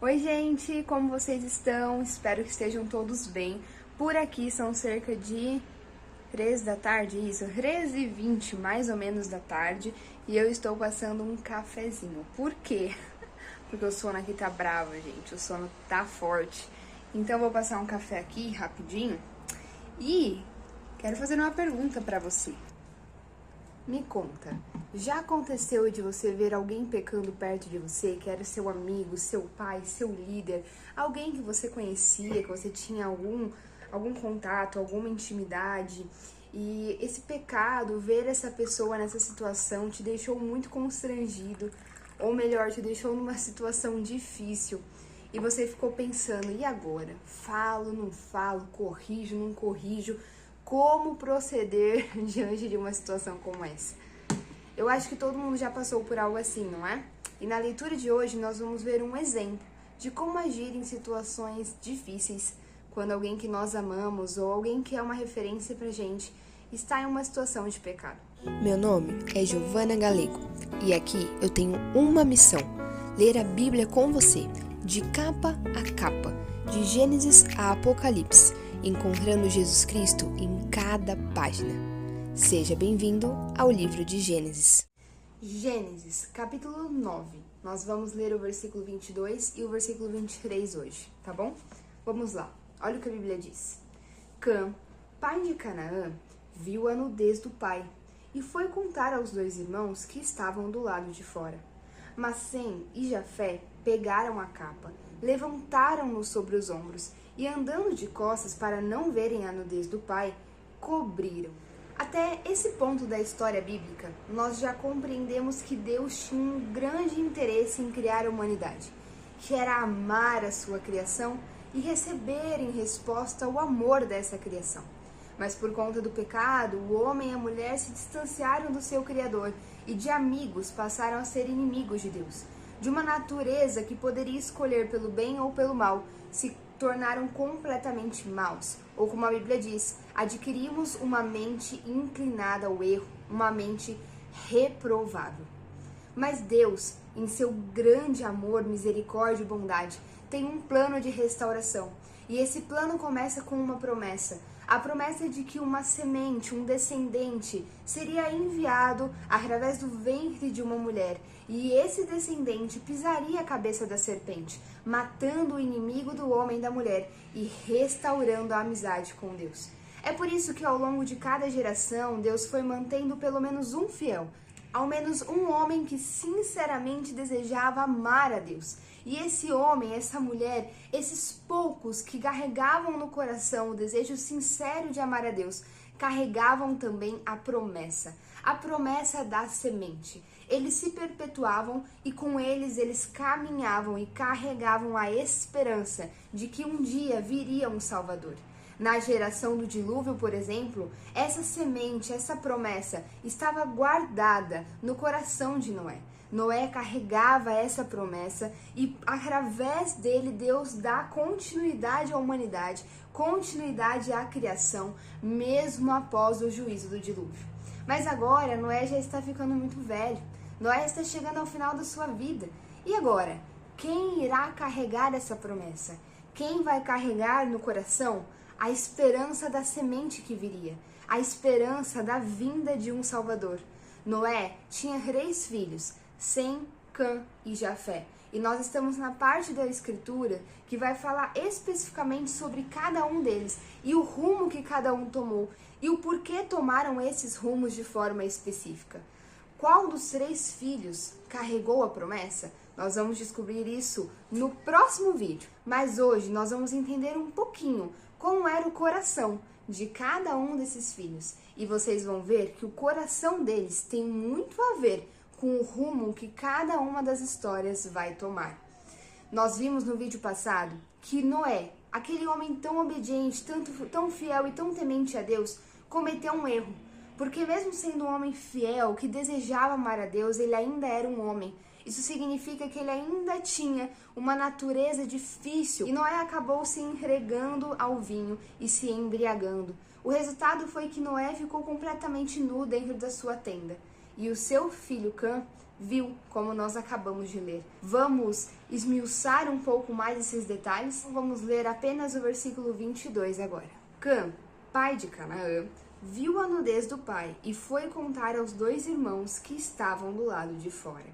Oi, gente, como vocês estão? Espero que estejam todos bem. Por aqui são cerca de 3 da tarde, isso, 13h20 mais ou menos da tarde, e eu estou passando um cafezinho. Por quê? Porque o sono aqui tá bravo, gente, o sono tá forte. Então eu vou passar um café aqui rapidinho e quero fazer uma pergunta pra você. Me conta, já aconteceu de você ver alguém pecando perto de você, que era seu amigo, seu pai, seu líder, alguém que você conhecia, que você tinha algum contato, alguma intimidade, e esse pecado, ver essa pessoa nessa situação te deixou muito constrangido, ou melhor, te deixou numa situação difícil, e você ficou pensando, e agora? Falo, não falo, corrijo, não corrijo? Como proceder diante de uma situação como essa? Eu acho que todo mundo já passou por algo assim, não é? E na leitura de hoje nós vamos ver um exemplo de como agir em situações difíceis, quando alguém que nós amamos ou alguém que é uma referência pra gente está em uma situação de pecado. Meu nome é Giovana Galego e aqui eu tenho uma missão: ler a Bíblia com você, de capa a capa, de Gênesis a Apocalipse, encontrando Jesus Cristo em cada página. Seja bem-vindo ao livro de Gênesis. Gênesis, capítulo 9. Nós vamos ler o versículo 22 e o versículo 23 hoje, tá bom? Vamos lá. Olha o que a Bíblia diz. Cã, pai de Canaã, viu a nudez do pai e foi contar aos dois irmãos que estavam do lado de fora. Mas Sem e Jafé pegaram a capa, levantaram-no sobre os ombros e, andando de costas para não verem a nudez do pai, cobriram. Até esse ponto da história bíblica, nós já compreendemos que Deus tinha um grande interesse em criar a humanidade, que era amar a sua criação e receber em resposta o amor dessa criação. Mas por conta do pecado, o homem e a mulher se distanciaram do seu Criador e de amigos passaram a ser inimigos de Deus. De uma natureza que poderia escolher pelo bem ou pelo mal, se tornaram completamente maus. Ou como a Bíblia diz, adquirimos uma mente inclinada ao erro, uma mente reprovável. Mas Deus, em seu grande amor, misericórdia e bondade, tem um plano de restauração. E esse plano começa com uma promessa. A promessa de que uma semente, um descendente, seria enviado através do ventre de uma mulher. E esse descendente pisaria a cabeça da serpente, matando o inimigo do homem e da mulher e restaurando a amizade com Deus. É por isso que ao longo de cada geração, Deus foi mantendo pelo menos um fiel, ao menos um homem que sinceramente desejava amar a Deus. E esse homem, essa mulher, esses poucos que carregavam no coração o desejo sincero de amar a Deus, carregavam também a promessa da semente. Eles se perpetuavam e com eles caminhavam e carregavam a esperança de que um dia viria um Salvador. Na geração do dilúvio, por exemplo, essa semente, essa promessa estava guardada no coração de Noé. Noé carregava essa promessa e através dele Deus dá continuidade à humanidade, continuidade à criação, mesmo após o juízo do dilúvio. Mas agora Noé já está ficando muito velho, Noé está chegando ao final da sua vida. E agora, quem irá carregar essa promessa? Quem vai carregar no coração a esperança da semente que viria, a esperança da vinda de um Salvador? Noé tinha 3 filhos, Sem, Cã e Jafé. E nós estamos na parte da Escritura que vai falar especificamente sobre cada um deles e o rumo que cada um tomou e o porquê tomaram esses rumos de forma específica. Qual dos 3 filhos carregou a promessa? Nós vamos descobrir isso no próximo vídeo. Mas hoje nós vamos entender um pouquinho como era o coração de cada um desses filhos. E vocês vão ver que o coração deles tem muito a ver com o rumo que cada uma das histórias vai tomar. Nós vimos no vídeo passado que Noé, aquele homem tão obediente, tão fiel e tão temente a Deus, cometeu um erro. Porque mesmo sendo um homem fiel, que desejava amar a Deus, ele ainda era um homem. Isso significa que ele ainda tinha uma natureza difícil. E Noé acabou se entregando ao vinho e se embriagando. O resultado foi que Noé ficou completamente nu dentro da sua tenda. E o seu filho Cã viu, como nós acabamos de ler. Vamos esmiuçar um pouco mais esses detalhes? Vamos ler apenas o versículo 22 agora. Cã, pai de Canaã, viu a nudez do pai e foi contar aos 2 irmãos que estavam do lado de fora.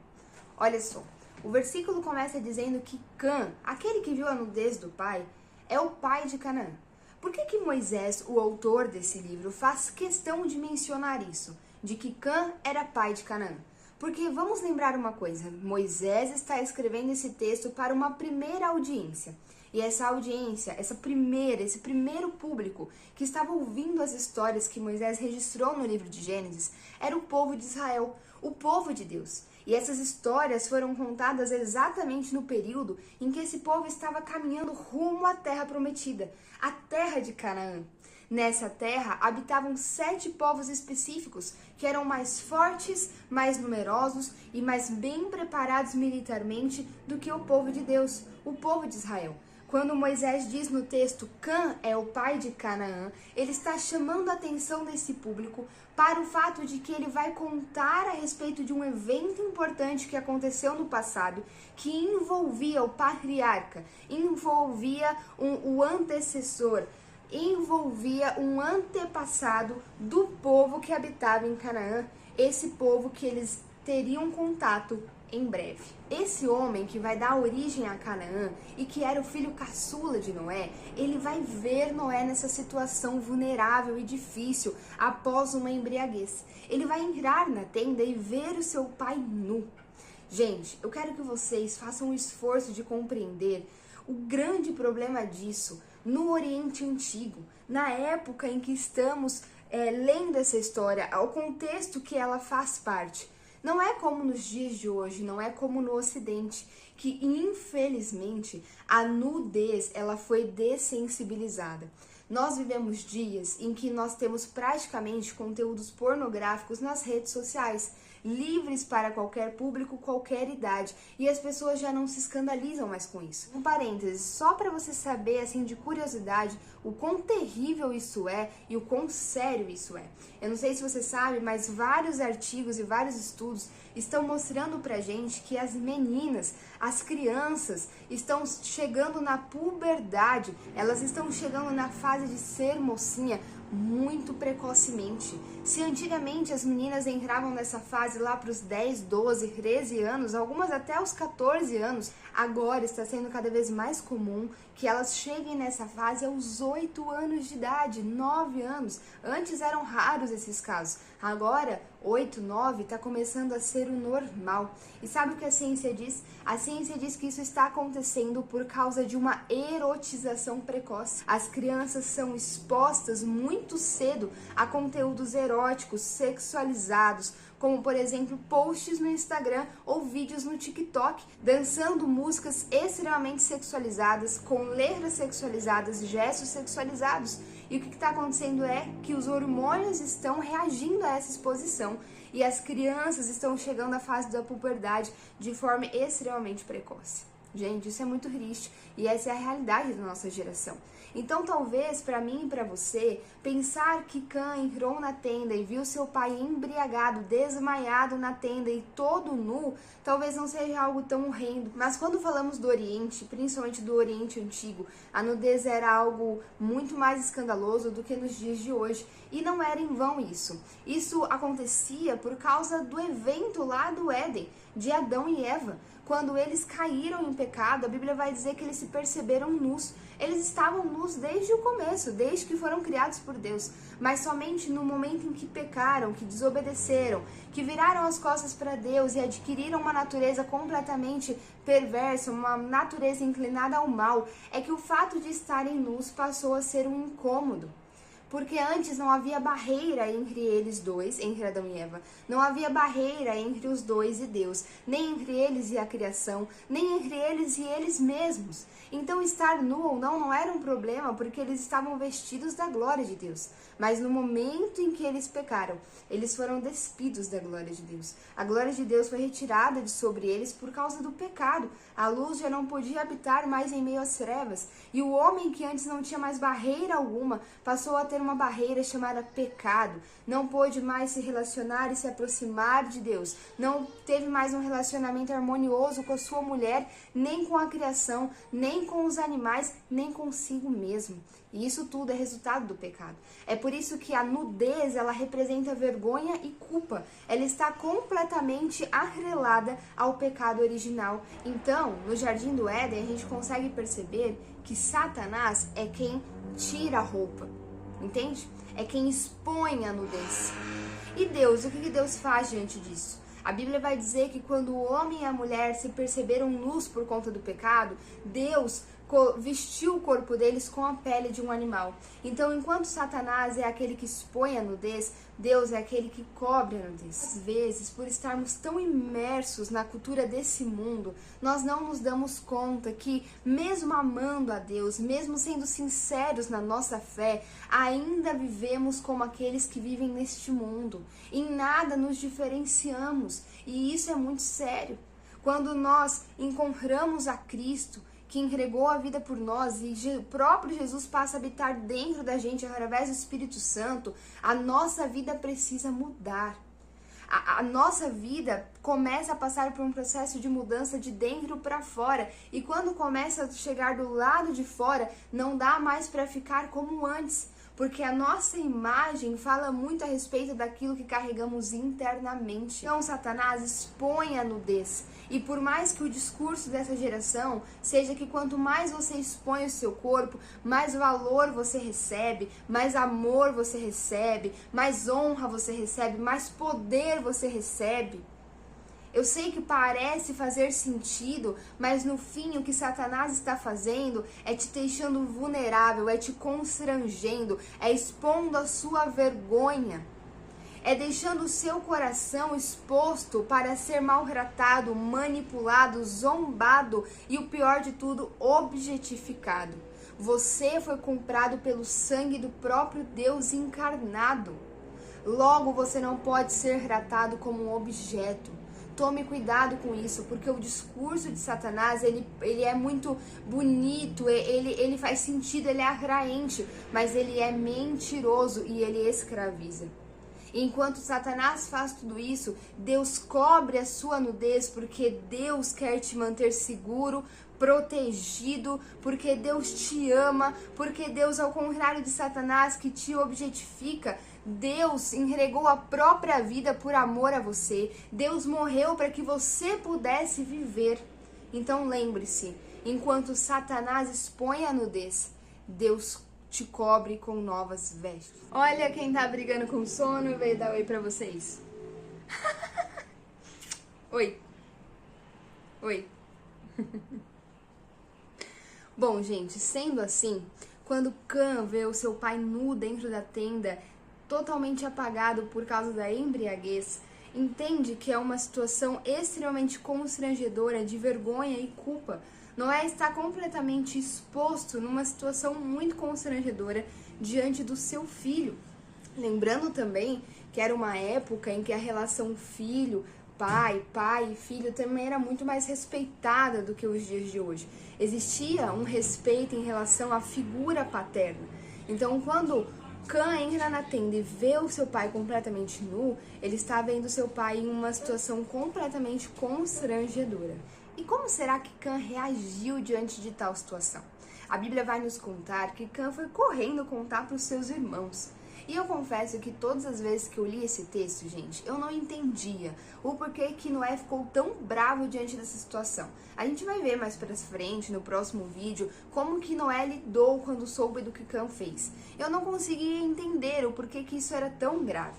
Olha só, o versículo começa dizendo que Cã, aquele que viu a nudez do pai, é o pai de Canaã. Por que Moisés, o autor desse livro, faz questão de mencionar isso, de que Cã era pai de Canaã? Porque vamos lembrar uma coisa, Moisés está escrevendo esse texto para uma primeira audiência. E essa audiência, esse primeiro público que estava ouvindo as histórias que Moisés registrou no livro de Gênesis, era o povo de Israel, o povo de Deus. E essas histórias foram contadas exatamente no período em que esse povo estava caminhando rumo à terra prometida, a terra de Canaã. Nessa terra habitavam 7 povos específicos que eram mais fortes, mais numerosos e mais bem preparados militarmente do que o povo de Deus, o povo de Israel. Quando Moisés diz no texto Cã é o pai de Canaã, ele está chamando a atenção desse público para o fato de que ele vai contar a respeito de um evento importante que aconteceu no passado, que envolvia o patriarca, envolvia o antecessor, envolvia um antepassado do povo que habitava em Canaã, esse povo que eles teriam contato em breve. Esse homem que vai dar origem a Canaã e que era o filho caçula de Noé, ele vai ver Noé nessa situação vulnerável e difícil após uma embriaguez. Ele vai entrar na tenda e ver o seu pai nu. Gente, eu quero que vocês façam um esforço de compreender o grande problema disso no Oriente Antigo, na época em que estamos lendo essa história, ao contexto que ela faz parte. Não é como nos dias de hoje, não é como no Ocidente, que infelizmente a nudez ela foi dessensibilizada. Nós vivemos dias em que nós temos praticamente conteúdos pornográficos nas redes sociais, livres para qualquer público, qualquer idade, e as pessoas já não se escandalizam mais com isso. Um parênteses, só para você saber, assim, de curiosidade, o quão terrível isso é e o quão sério isso é. Eu não sei se você sabe, mas vários artigos e vários estudos estão mostrando pra gente que as meninas, as crianças, estão chegando na puberdade, elas estão chegando na fase de ser mocinha muito precocemente. Se antigamente as meninas entravam nessa fase lá para os 10, 12, 13 anos, algumas até os 14 anos, agora está sendo cada vez mais comum que elas cheguem nessa fase aos 8 anos de idade, 9 anos. Antes eram raros esses casos, agora 8, 9 está começando a ser o normal. E sabe o que a ciência diz? A ciência diz que isso está acontecendo por causa de uma erotização precoce. As crianças são expostas muito cedo a conteúdos eróticos, sexualizados, como por exemplo posts no Instagram ou vídeos no TikTok, dançando músicas extremamente sexualizadas, com letras sexualizadas, gestos sexualizados. E o que está acontecendo é que os hormônios estão reagindo a essa exposição e as crianças estão chegando à fase da puberdade de forma extremamente precoce. Gente, isso é muito triste e essa é a realidade da nossa geração. Então, talvez, para mim e para você, pensar que Cã entrou na tenda e viu seu pai embriagado, desmaiado na tenda e todo nu, talvez não seja algo tão horrendo. Mas quando falamos do Oriente, principalmente do Oriente Antigo, a nudez era algo muito mais escandaloso do que nos dias de hoje. E não era em vão isso. Isso acontecia por causa do evento lá do Éden, de Adão e Eva. Quando eles caíram em pecado, a Bíblia vai dizer que eles se perceberam nus. Eles estavam nus desde o começo, desde que foram criados por Deus. Mas somente no momento em que pecaram, que desobedeceram, que viraram as costas para Deus e adquiriram uma natureza completamente perversa, uma natureza inclinada ao mal, é que o fato de estarem nus passou a ser um incômodo. Porque antes não havia barreira entre eles dois, entre Adão e Eva. Não havia barreira entre os dois e Deus, nem entre eles e a criação, nem entre eles e eles mesmos. Então estar nu ou não era um problema, porque eles estavam vestidos da glória de Deus. Mas no momento em que eles pecaram, eles foram despidos da glória de Deus. A glória de Deus foi retirada de sobre eles por causa do pecado. A luz já não podia habitar mais em meio às trevas. E o homem que antes não tinha mais barreira alguma, passou a ter ter uma barreira chamada pecado, não pôde mais se relacionar e se aproximar de Deus, não teve mais um relacionamento harmonioso com a sua mulher, nem com a criação, nem com os animais, nem consigo mesmo. E isso tudo é resultado do pecado. É por isso que a nudez, ela representa vergonha e culpa. Ela está completamente atrelada ao pecado original. Então, no Jardim do Éden, a gente consegue perceber que Satanás é quem tira a roupa, entende? É quem expõe a nudez. E Deus, o que Deus faz diante disso? A Bíblia vai dizer que quando o homem e a mulher se perceberam nus por conta do pecado, Deus vestiu o corpo deles com a pele de um animal. Então, enquanto Satanás é aquele que expõe a nudez, Deus é aquele que cobre a nudez. Às vezes, por estarmos tão imersos na cultura desse mundo, nós não nos damos conta que, mesmo amando a Deus, mesmo sendo sinceros na nossa fé, ainda vivemos como aqueles que vivem neste mundo. Em nada nos diferenciamos, e isso é muito sério. Quando nós encontramos a Cristo, que entregou a vida por nós, e o próprio Jesus passa a habitar dentro da gente através do Espírito Santo, a nossa vida precisa mudar. A nossa vida começa a passar por um processo de mudança de dentro para fora, e quando começa a chegar do lado de fora, não dá mais para ficar como antes, porque a nossa imagem fala muito a respeito daquilo que carregamos internamente. Então, Satanás expõe a nudez. E por mais que o discurso dessa geração seja que quanto mais você expõe o seu corpo, mais valor você recebe, mais amor você recebe, mais honra você recebe, mais poder você recebe. Eu sei que parece fazer sentido, mas no fim o que Satanás está fazendo é te deixando vulnerável, é te constrangendo, é expondo a sua vergonha. É deixando o seu coração exposto para ser maltratado, manipulado, zombado e, o pior de tudo, objetificado. Você foi comprado pelo sangue do próprio Deus encarnado. Logo, você não pode ser tratado como um objeto. Tome cuidado com isso, porque o discurso de Satanás, ele é muito bonito, ele faz sentido, ele é atraente, mas ele é mentiroso e ele escraviza. Enquanto Satanás faz tudo isso, Deus cobre a sua nudez, porque Deus quer te manter seguro, protegido, porque Deus te ama, porque Deus, ao contrário de Satanás que te objetifica, Deus entregou a própria vida por amor a você. Deus morreu para que você pudesse viver. Então lembre-se, enquanto Satanás expõe a nudez, Deus te cobre com novas vestes. Olha quem tá brigando com sono e veio dar oi pra vocês. Oi. Oi. Bom, gente, sendo assim, quando Cã vê o seu pai nu dentro da tenda, totalmente apagado por causa da embriaguez, entende que é uma situação extremamente constrangedora, de vergonha e culpa. Noé está completamente exposto numa situação muito constrangedora diante do seu filho. Lembrando também que era uma época em que a relação pai e filho também era muito mais respeitada do que os dias de hoje. Existia um respeito em relação à figura paterna. Então, quando Cã entra na tenda e vê o seu pai completamente nu, ele está vendo seu pai em uma situação completamente constrangedora. E como será que Cã reagiu diante de tal situação? A Bíblia vai nos contar que Cã foi correndo contar para os seus irmãos. E eu confesso que todas as vezes que eu li esse texto, gente, eu não entendia o porquê que Noé ficou tão bravo diante dessa situação. A gente vai ver mais pra frente, no próximo vídeo, como que Noé lidou quando soube do que Cã fez. Eu não conseguia entender o porquê que isso era tão grave.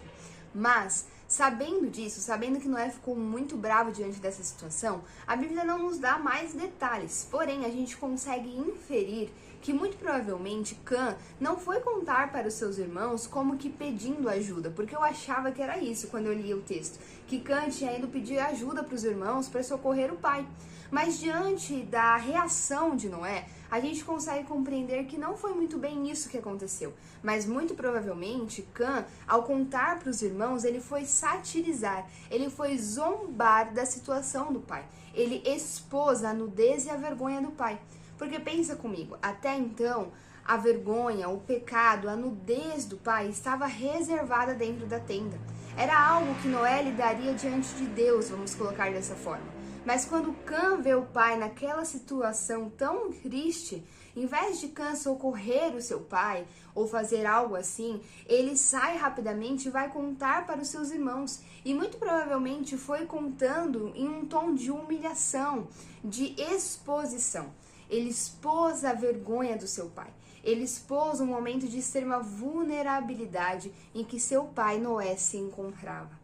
Mas, sabendo disso, sabendo que Noé ficou muito bravo diante dessa situação, a Bíblia não nos dá mais detalhes. Porém, a gente consegue inferir que muito provavelmente Cã não foi contar para os seus irmãos como que pedindo ajuda, porque eu achava que era isso quando eu lia o texto, que Cã tinha ido pedir ajuda para os irmãos para socorrer o pai. Mas diante da reação de Noé, a gente consegue compreender que não foi muito bem isso que aconteceu. Mas muito provavelmente, Cã, ao contar para os irmãos, ele foi satirizar, ele foi zombar da situação do pai. Ele expôs a nudez e a vergonha do pai. Porque pensa comigo, até então, a vergonha, o pecado, a nudez do pai estava reservada dentro da tenda. Era algo que Noé lidaria diante de Deus, vamos colocar dessa forma. Mas quando Cã vê o pai naquela situação tão triste, em vez de Cã socorrer o seu pai ou fazer algo assim, ele sai rapidamente e vai contar para os seus irmãos. E muito provavelmente foi contando em um tom de humilhação, de exposição. Ele expôs a vergonha do seu pai. Ele expôs um momento de extrema vulnerabilidade em que seu pai Noé se encontrava.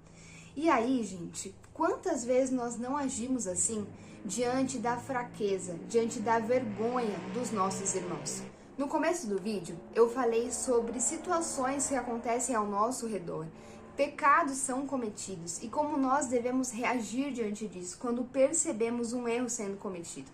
E aí, gente, quantas vezes nós não agimos assim diante da fraqueza, diante da vergonha dos nossos irmãos? No começo do vídeo, eu falei sobre situações que acontecem ao nosso redor. Pecados são cometidos e como nós devemos reagir diante disso quando percebemos um erro sendo cometido.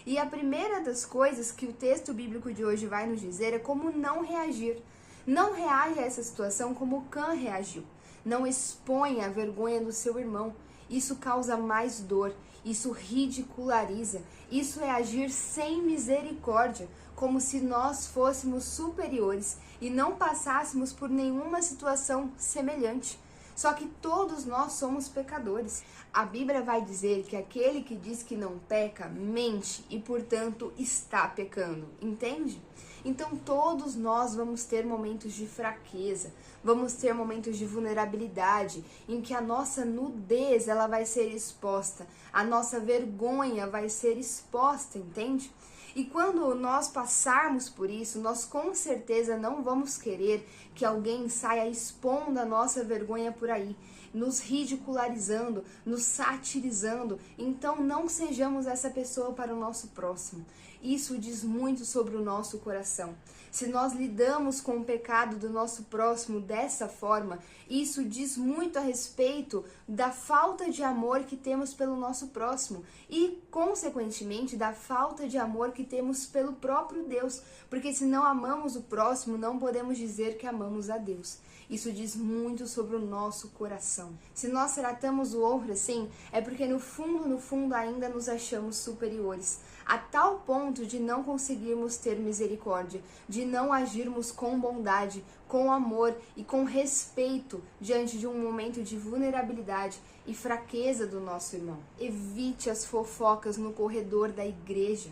E a primeira das coisas que o texto bíblico de hoje vai nos dizer é como não reagir. Não reaja a essa situação como Cã reagiu. Não exponha a vergonha do seu irmão. Isso causa mais dor, isso ridiculariza, isso é agir sem misericórdia, como se nós fôssemos superiores e não passássemos por nenhuma situação semelhante. Só que todos nós somos pecadores. A Bíblia vai dizer que aquele que diz que não peca, mente e, portanto, está pecando. Entende? Então, todos nós vamos ter momentos de fraqueza, vamos ter momentos de vulnerabilidade, em que a nossa nudez ela vai ser exposta, a nossa vergonha vai ser exposta, entende? E quando nós passarmos por isso, nós com certeza não vamos querer que alguém saia expondo a nossa vergonha por aí, nos ridicularizando, nos satirizando. Então não sejamos essa pessoa para o nosso próximo. Isso diz muito sobre o nosso coração. Se nós lidamos com o pecado do nosso próximo dessa forma, isso diz muito a respeito da falta de amor que temos pelo nosso próximo e, consequentemente, da falta de amor que temos pelo próprio Deus. Porque se não amamos o próximo, não podemos dizer que amamos a Deus. Isso diz muito sobre o nosso coração. Se nós tratamos o outro assim, é porque no fundo ainda nos achamos superiores, a tal ponto de não conseguirmos ter misericórdia, de não agirmos com bondade, com amor e com respeito diante de um momento de vulnerabilidade e fraqueza do nosso irmão. Evite as fofocas no corredor da igreja.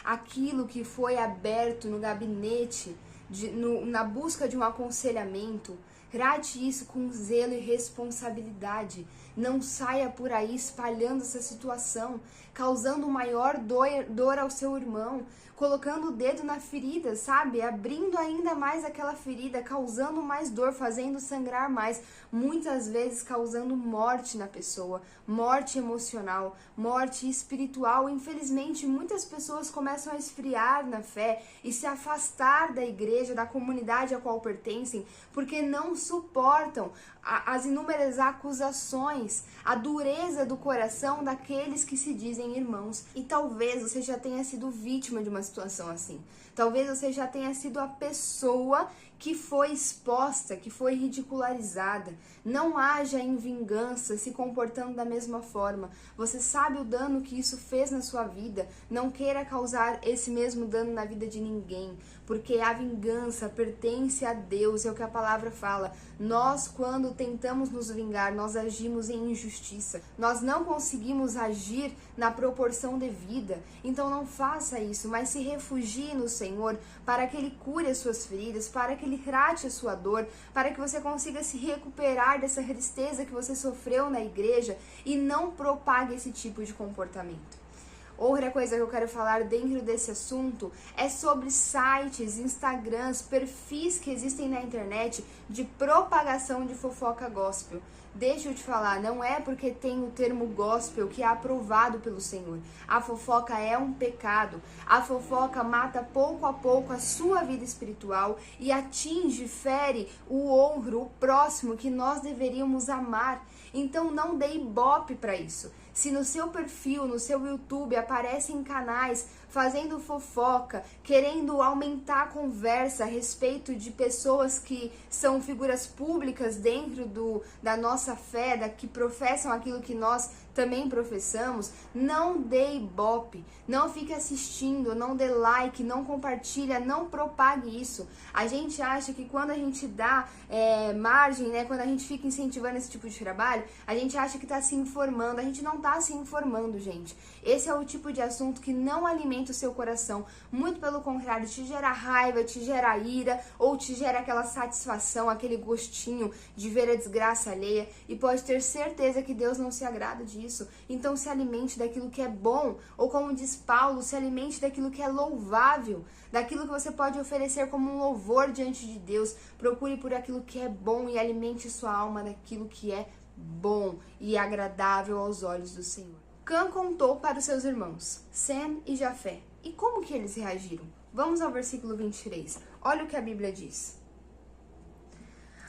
Aquilo que foi aberto no gabinete, na busca de um aconselhamento, trate isso com zelo e responsabilidade. Não saia por aí espalhando essa situação, causando maior dor ao seu irmão, colocando o dedo na ferida, sabe? Abrindo ainda mais aquela ferida, causando mais dor, fazendo sangrar mais, muitas vezes causando morte na pessoa, morte emocional, morte espiritual. Infelizmente, muitas pessoas começam a esfriar na fé e se afastar da igreja, da comunidade a qual pertencem, porque não suportam as inúmeras acusações, a dureza do coração daqueles que se dizem irmãos. E talvez você já tenha sido vítima de uma situação assim. Talvez você já tenha sido a pessoa que foi exposta, que foi ridicularizada. Não haja em vingança, se comportando da mesma forma. Você sabe o dano que isso fez na sua vida. Não queira causar esse mesmo dano na vida de ninguém, porque a vingança pertence a Deus, é o que a palavra fala. Nós, quando tentamos nos vingar, nós agimos em injustiça. Nós não conseguimos agir na proporção devida. Então não faça isso, mas se refugie no Senhor para que Ele cure as suas feridas, para que Ele trate a sua dor, para que você consiga se recuperar dessa tristeza que você sofreu na igreja e não propague esse tipo de comportamento. Outra coisa que eu quero falar dentro desse assunto é sobre sites, Instagrams, perfis que existem na internet de propagação de fofoca gospel. Deixa eu te falar, não é porque tem o termo gospel que é aprovado pelo Senhor. A fofoca é um pecado. A fofoca mata pouco a pouco a sua vida espiritual e atinge, fere o outro, o próximo que nós deveríamos amar. Então não dê ibope para isso. Se no seu perfil, no seu YouTube, aparecem canais fazendo fofoca, querendo aumentar a conversa a respeito de pessoas que são figuras públicas dentro da nossa fé, que professam aquilo que nós também professamos, não dê ibope, não fique assistindo, não dê like, não compartilha, não propague isso. A gente acha que quando a gente dá margem, né, quando a gente fica incentivando esse tipo de trabalho, a gente acha que está se informando. A gente não está se informando, gente. Esse é o tipo de assunto que não alimenta o seu coração. Muito pelo contrário, te gera raiva, te gera ira, ou te gera aquela satisfação, aquele gostinho de ver a desgraça alheia. E pode ter certeza que Deus não se agrada disso. Então se alimente daquilo que é bom, ou como diz Paulo, se alimente daquilo que é louvável, daquilo que você pode oferecer como um louvor diante de Deus. Procure por aquilo que é bom e alimente sua alma daquilo que é bom e agradável aos olhos do Senhor. Cã contou para os seus irmãos, Sem e Jafé. E como que eles reagiram? Vamos ao versículo 23. Olha o que a Bíblia diz.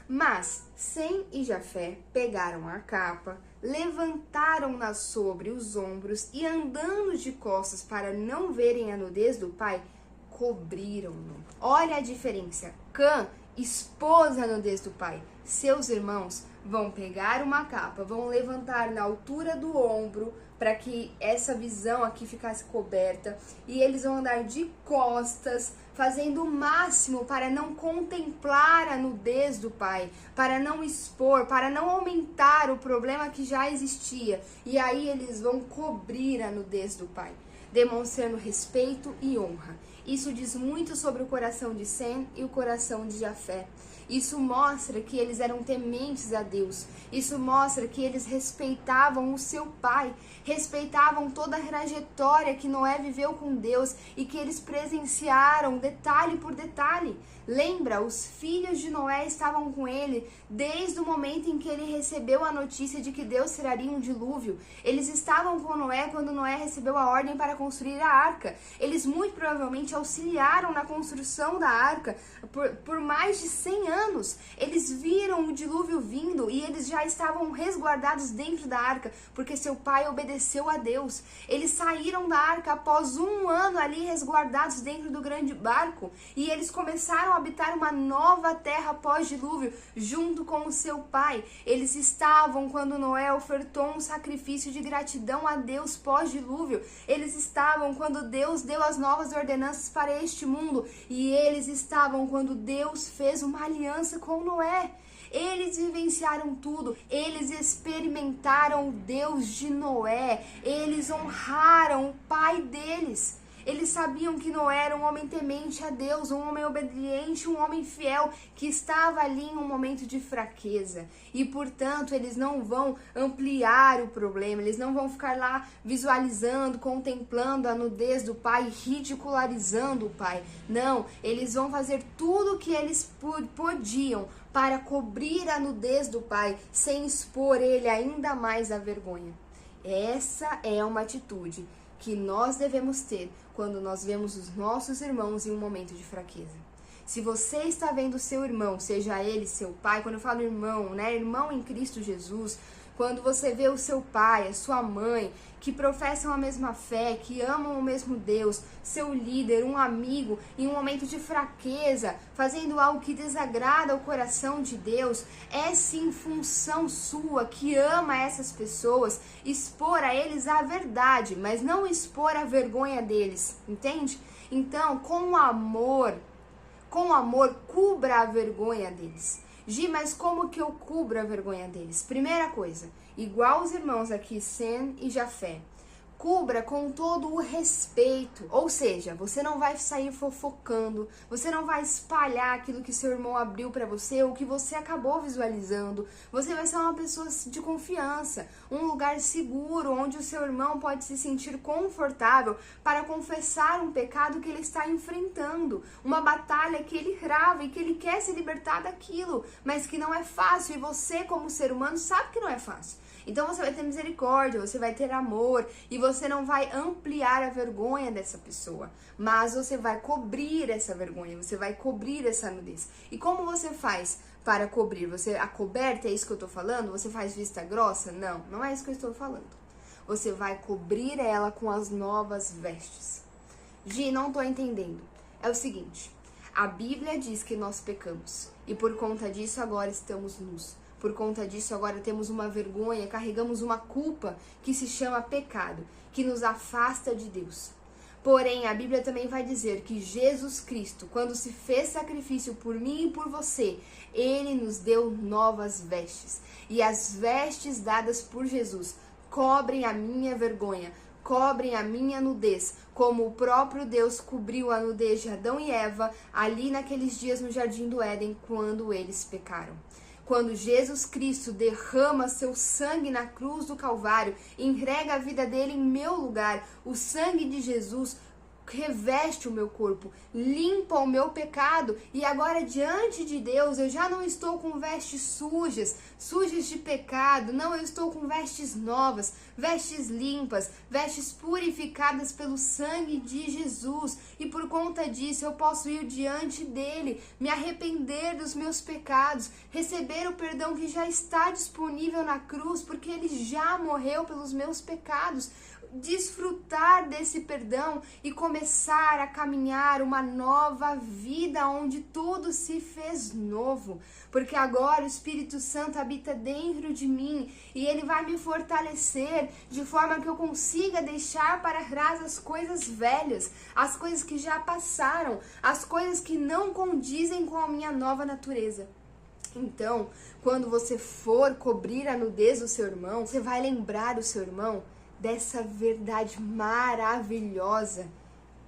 Mas Sem e Jafé pegaram a capa, levantaram-na sobre os ombros e, andando de costas para não verem a nudez do pai, cobriram-no. Olha a diferença. Cã expôs a nudez do pai. Seus irmãos vão pegar uma capa, vão levantar na altura do ombro para que essa visão aqui ficasse coberta, e eles vão andar de costas, fazendo o máximo para não contemplar a nudez do pai, para não expor, para não aumentar o problema que já existia. E aí eles vão cobrir a nudez do pai, demonstrando respeito e honra. Isso diz muito sobre o coração de Sem e o coração de Jafé. Isso mostra que eles eram tementes a Deus. Isso mostra que eles respeitavam o seu pai, respeitavam toda a trajetória que Noé viveu com Deus e que eles presenciaram detalhe por detalhe. Lembra, os filhos de Noé estavam com ele desde o momento em que ele recebeu a notícia de que Deus traria um dilúvio. Eles estavam com Noé quando Noé recebeu a ordem para construir a arca. Eles muito provavelmente auxiliaram na construção da arca por mais de 100 anos. Eles viram o dilúvio vindo e eles já estavam resguardados dentro da arca, porque seu pai obedeceu a Deus. Eles saíram da arca após 1 ano ali resguardados dentro do grande barco, e eles começaram a habitar uma nova terra pós-dilúvio, junto com o seu pai. Eles estavam quando Noé ofertou um sacrifício de gratidão a Deus pós-dilúvio. Eles estavam quando Deus deu as novas ordenanças para este mundo, e eles estavam quando Deus fez uma aliança com Noé. Eles vivenciaram tudo, eles experimentaram o Deus de Noé, eles honraram o pai deles. Eles sabiam que Noé era um homem temente a Deus, um homem obediente, um homem fiel, que estava ali em um momento de fraqueza. E, portanto, eles não vão ampliar o problema, eles não vão ficar lá visualizando, contemplando a nudez do pai, ridicularizando o pai. Não, eles vão fazer tudo o que eles podiam para cobrir a nudez do pai, sem expor ele ainda mais à vergonha. Essa é uma atitude que nós devemos ter quando nós vemos os nossos irmãos em um momento de fraqueza. Se você está vendo seu irmão, seja ele seu pai, quando eu falo irmão, né, irmão em Cristo Jesus, quando você vê o seu pai, a sua mãe, que professam a mesma fé, que amam o mesmo Deus, seu líder, um amigo, em um momento de fraqueza, fazendo algo que desagrada o coração de Deus, é sim função sua, que ama essas pessoas, expor a eles a verdade, mas não expor a vergonha deles, entende? Então, com amor, cubra a vergonha deles. Gi, mas como que eu cubro a vergonha deles? Primeira coisa, igual os irmãos aqui, Sem e Jafé, cubra com todo o respeito, ou seja, você não vai sair fofocando, você não vai espalhar aquilo que seu irmão abriu para você ou que você acabou visualizando. Você vai ser uma pessoa de confiança, um lugar seguro onde o seu irmão pode se sentir confortável para confessar um pecado que ele está enfrentando, uma batalha que ele trava e que ele quer se libertar daquilo, mas que não é fácil, e você, como ser humano, sabe que não é fácil. Então você vai ter misericórdia, você vai ter amor, e você não vai ampliar a vergonha dessa pessoa, mas você vai cobrir essa vergonha, você vai cobrir essa nudez. E como você faz para cobrir? A coberta, é isso que eu tô falando? Você faz vista grossa? Não, não é isso que eu estou falando. você vai cobrir ela com as novas vestes. Gi, não tô entendendo. É o seguinte, a Bíblia diz que nós pecamos e por conta disso agora estamos nus. Por conta disso agora temos uma vergonha, carregamos uma culpa que se chama pecado, que nos afasta de Deus. Porém, a Bíblia também vai dizer que Jesus Cristo, quando se fez sacrifício por mim e por você, Ele nos deu novas vestes. E as vestes dadas por Jesus cobrem a minha vergonha, cobrem a minha nudez, como o próprio Deus cobriu a nudez de Adão e Eva ali naqueles dias no Jardim do Éden, quando eles pecaram. Quando Jesus Cristo derrama seu sangue na cruz do Calvário, entrega a vida dele em meu lugar, o sangue de Jesus reveste o meu corpo, limpa o meu pecado e agora diante de Deus eu já não estou com vestes sujas de pecado, não, eu estou com vestes novas, vestes limpas, vestes purificadas pelo sangue de Jesus e por conta disso eu posso ir diante dele, me arrepender dos meus pecados, receber o perdão que já está disponível na cruz porque ele já morreu pelos meus pecados, desfrutar desse perdão e começar a caminhar uma nova vida onde tudo se fez novo, porque agora o Espírito Santo habita dentro de mim e ele vai me fortalecer de forma que eu consiga deixar para trás as coisas velhas, as coisas que já passaram, as coisas que não condizem com a minha nova natureza. Então, quando você for cobrir a nudez do seu irmão, você vai lembrar o seu irmão dessa verdade maravilhosa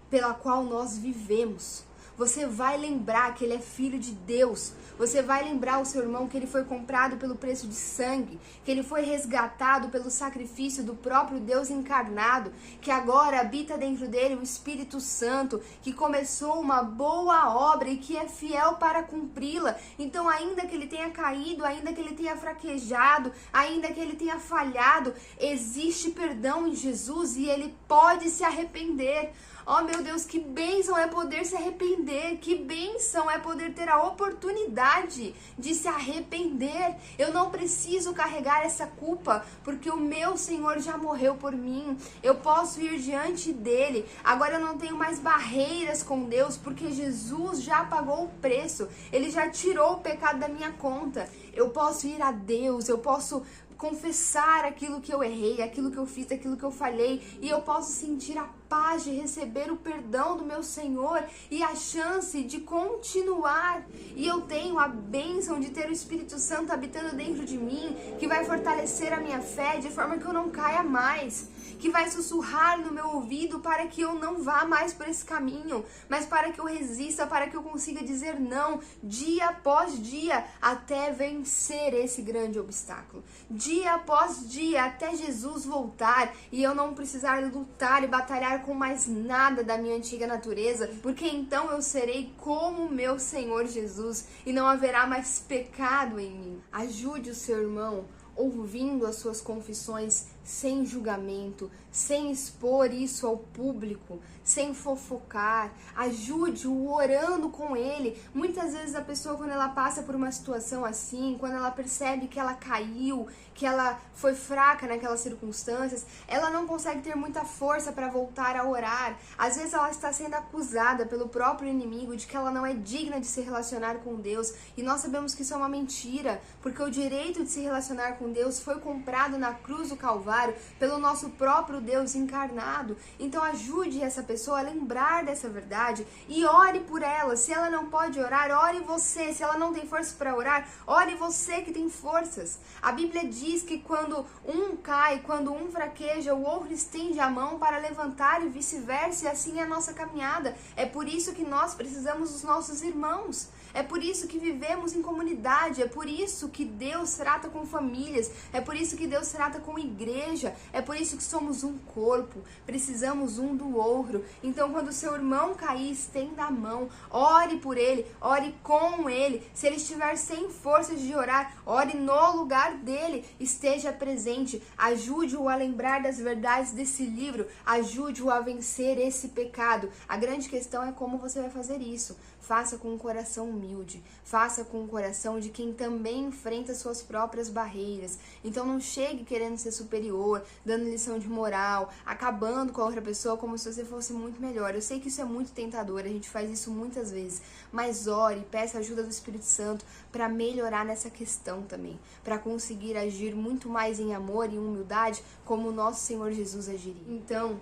pela qual nós vivemos. Você vai lembrar que ele é filho de Deus. Você vai lembrar o seu irmão que ele foi comprado pelo preço de sangue, que ele foi resgatado pelo sacrifício do próprio Deus encarnado, que agora habita dentro dele o Espírito Santo, que começou uma boa obra e que é fiel para cumpri-la. Então, ainda que ele tenha caído, ainda que ele tenha fraquejado, ainda que ele tenha falhado, existe perdão em Jesus e ele pode se arrepender. Oh meu Deus, que bênção é poder se arrepender, que bênção é poder ter a oportunidade de se arrepender. Eu não preciso carregar essa culpa, porque o meu Senhor já morreu por mim. Eu posso ir diante dele. Agora eu não tenho mais barreiras com Deus, porque Jesus já pagou o preço. Ele já tirou o pecado da minha conta. Eu posso ir a Deus, eu posso confessar aquilo que eu errei, aquilo que eu fiz, aquilo que eu falhei, e eu posso sentir a paz de receber o perdão do meu Senhor e a chance de continuar. E eu tenho a bênção de ter o Espírito Santo habitando dentro de mim, que vai fortalecer a minha fé de forma que eu não caia mais, que vai sussurrar no meu ouvido para que eu não vá mais por esse caminho, mas para que eu resista, para que eu consiga dizer não dia após dia até vencer esse grande obstáculo. Dia após dia até Jesus voltar e eu não precisar lutar e batalhar com mais nada da minha antiga natureza, porque então eu serei como meu Senhor Jesus e não haverá mais pecado em mim. Ajude o seu irmão ouvindo as suas confissões sem julgamento, sem expor isso ao público, sem fofocar. Ajude-o orando com ele. Muitas vezes a pessoa, quando ela passa por uma situação assim, quando ela percebe que ela caiu, que ela foi fraca naquelas circunstâncias, ela não consegue ter muita força para voltar a orar. Às vezes ela está sendo acusada pelo próprio inimigo de que ela não é digna de se relacionar com Deus, e nós sabemos que isso é uma mentira, porque o direito de se relacionar com Deus foi comprado na cruz do Calvário pelo nosso próprio Deus encarnado. Então ajude essa pessoa a lembrar dessa verdade e ore por ela. Se ela não pode orar, ore você. Se ela não tem força para orar, ore você que tem forças. A Bíblia diz que quando um cai, quando um fraqueja, o outro estende a mão para levantar e vice-versa, e assim é a nossa caminhada. É por isso que nós precisamos dos nossos irmãos. É por isso que vivemos em comunidade, é por isso que Deus trata com famílias, é por isso que Deus trata com igreja, é por isso que somos um corpo, precisamos um do outro. Então, quando o seu irmão cair, estenda a mão, ore por ele, ore com ele. Se ele estiver sem forças de orar, ore no lugar dele, esteja presente, ajude-o a lembrar das verdades desse livro, ajude-o a vencer esse pecado. A grande questão é como você vai fazer isso. Faça com um coração humilde, faça com o coração de quem também enfrenta suas próprias barreiras. Então não chegue querendo ser superior superior, dando lição de moral, acabando com a outra pessoa como se você fosse muito melhor. Eu sei que isso é muito tentador, a gente faz isso muitas vezes, mas ore, peça a ajuda do Espírito Santo para melhorar nessa questão também, para conseguir agir muito mais em amor e humildade como o nosso Senhor Jesus agiria. Então,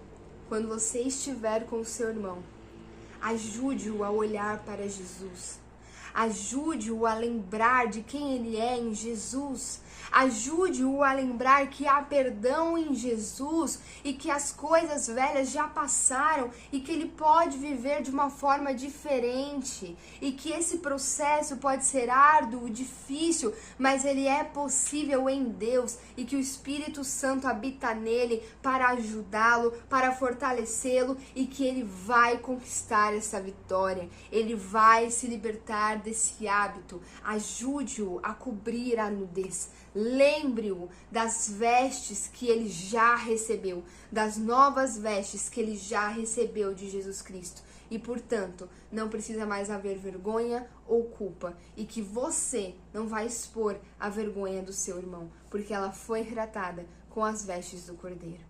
quando você estiver com o seu irmão, ajude-o a olhar para Jesus. Ajude-o a lembrar de quem ele é em Jesus. Ajude-o a lembrar que há perdão em Jesus e que as coisas velhas já passaram e que ele pode viver de uma forma diferente e que esse processo pode ser árduo, difícil, mas ele é possível em Deus e que o Espírito Santo habita nele para ajudá-lo, para fortalecê-lo e que ele vai conquistar essa vitória. Ele vai se libertar desse hábito. Ajude-o a cobrir a nudez. Lembre-o das vestes que ele já recebeu, das novas vestes que ele já recebeu de Jesus Cristo. E, portanto, não precisa mais haver vergonha ou culpa. E que você não vai expor a vergonha do seu irmão, porque ela foi tratada com as vestes do Cordeiro.